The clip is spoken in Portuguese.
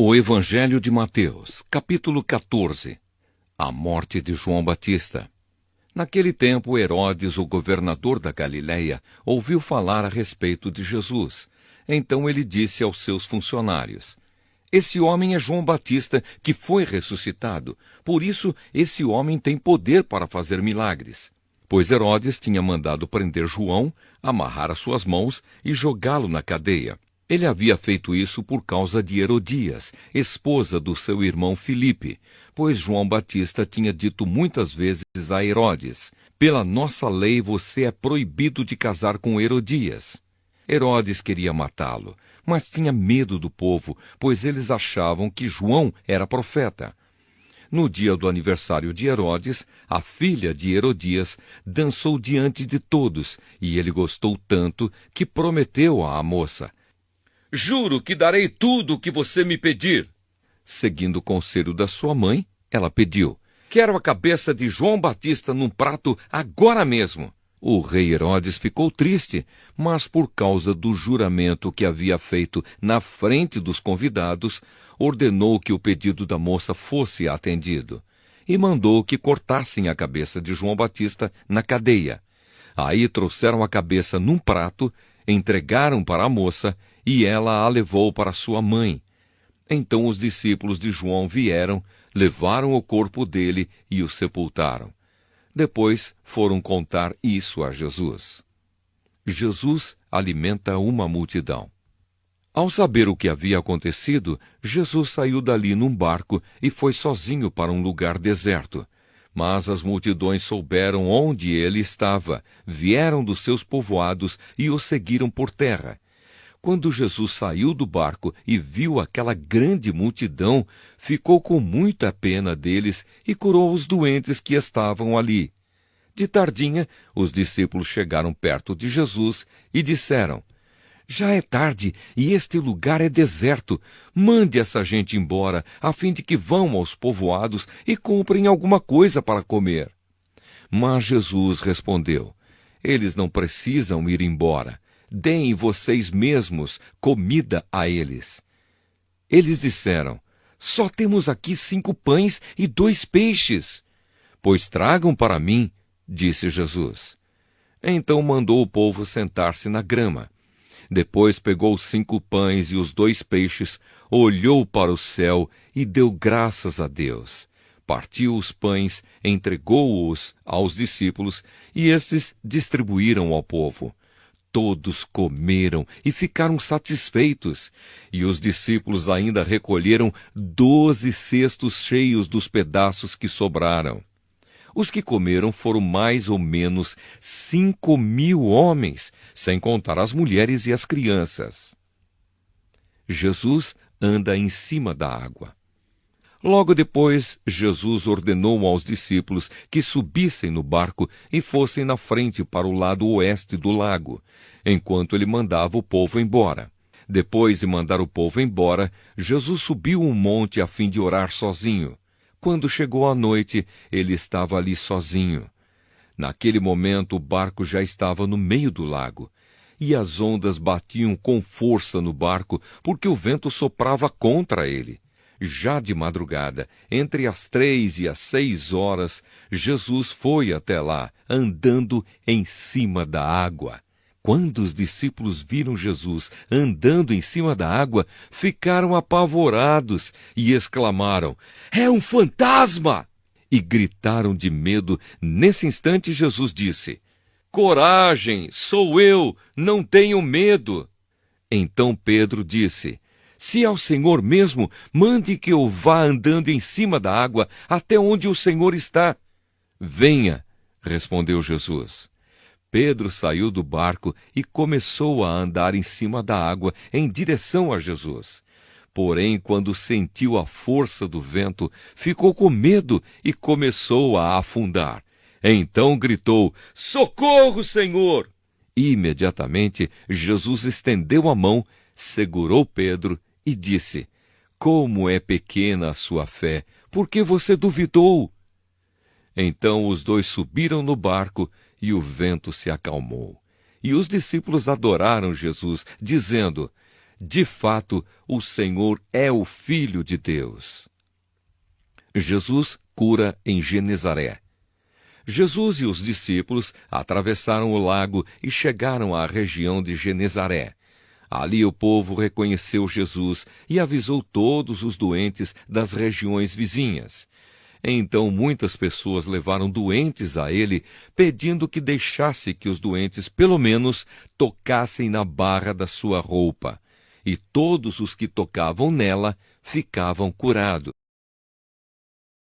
O Evangelho de Mateus, capítulo 14. A morte de João Batista. Naquele tempo, Herodes, o governador da Galileia, ouviu falar a respeito de Jesus. Então ele disse aos seus funcionários: Esse homem é João Batista, que foi ressuscitado. Por isso, esse homem tem poder para fazer milagres. Pois Herodes tinha mandado prender João, amarrar as suas mãos e jogá-lo na cadeia. Ele havia feito isso por causa de Herodias, esposa do seu irmão Filipe, pois João Batista tinha dito muitas vezes a Herodes: Pela nossa lei você é proibido de casar com Herodias. Herodes queria matá-lo, mas tinha medo do povo, pois eles achavam que João era profeta. No dia do aniversário de Herodes, a filha de Herodias dançou diante de todos, e ele gostou tanto que prometeu à moça: Juro que darei tudo o que você me pedir. Seguindo o conselho da sua mãe, ela pediu: Quero a cabeça de João Batista num prato agora mesmo. O rei Herodes ficou triste, mas por causa do juramento que havia feito na frente dos convidados, ordenou que o pedido da moça fosse atendido e mandou que cortassem a cabeça de João Batista na cadeia. Aí trouxeram a cabeça num prato, entregaram para a moça e ela a levou para sua mãe. Então os discípulos de João vieram, levaram o corpo dele e o sepultaram. Depois foram contar isso a Jesus. Jesus alimenta uma multidão. Ao saber o que havia acontecido, Jesus saiu dali num barco e foi sozinho para um lugar deserto. Mas as multidões souberam onde ele estava, vieram dos seus povoados e o seguiram por terra. Quando Jesus saiu do barco e viu aquela grande multidão, ficou com muita pena deles e curou os doentes que estavam ali. De tardinha, os discípulos chegaram perto de Jesus e disseram: Já é tarde e este lugar é deserto. Mande essa gente embora, a fim de que vão aos povoados e comprem alguma coisa para comer. Mas Jesus respondeu: Eles não precisam ir embora. Deem vocês mesmos comida a eles. Eles disseram: Só temos aqui 5 pães e 2 peixes. Pois tragam para mim, disse Jesus. Então mandou o povo sentar-se na grama. Depois pegou os 5 pães e os 2 peixes, olhou para o céu e deu graças a Deus. Partiu os pães, entregou-os aos discípulos e estes distribuíram ao povo. Todos comeram e ficaram satisfeitos, e os discípulos ainda recolheram 12 cestos cheios dos pedaços que sobraram. Os que comeram foram mais ou menos 5.000 homens, sem contar as mulheres e as crianças. Jesus anda em cima da água. Logo depois, Jesus ordenou aos discípulos que subissem no barco e fossem na frente para o lado oeste do lago, enquanto ele mandava o povo embora. Depois de mandar o povo embora, Jesus subiu um monte a fim de orar sozinho. Quando chegou a noite, ele estava ali sozinho. Naquele momento, o barco já estava no meio do lago, e as ondas batiam com força no barco, porque o vento soprava contra ele. Já de madrugada, entre as 3 e as 6 horas, Jesus foi até lá, andando em cima da água. Quando os discípulos viram Jesus andando em cima da água, ficaram apavorados e exclamaram: É um fantasma! E gritaram de medo. Nesse instante, Jesus disse: Coragem, sou eu, não tenham medo. Então Pedro disse: Se é o Senhor mesmo, mande que eu vá andando em cima da água até onde o Senhor está. Venha, respondeu Jesus. Pedro saiu do barco e começou a andar em cima da água em direção a Jesus. Porém, quando sentiu a força do vento, ficou com medo e começou a afundar. Então gritou: Socorro, Senhor! Imediatamente, Jesus estendeu a mão, segurou Pedro e disse: Como é pequena a sua fé, por que você duvidou? Então os dois subiram no barco e o vento se acalmou. E os discípulos adoraram Jesus, dizendo: de fato, o Senhor é o Filho de Deus. Jesus cura em Genezaré. Jesus e os discípulos atravessaram o lago e chegaram à região de Genezaré. Ali o povo reconheceu Jesus e avisou todos os doentes das regiões vizinhas. Então muitas pessoas levaram doentes a ele, pedindo que deixasse que os doentes pelo menos tocassem na barra da sua roupa. E todos os que tocavam nela ficavam curados.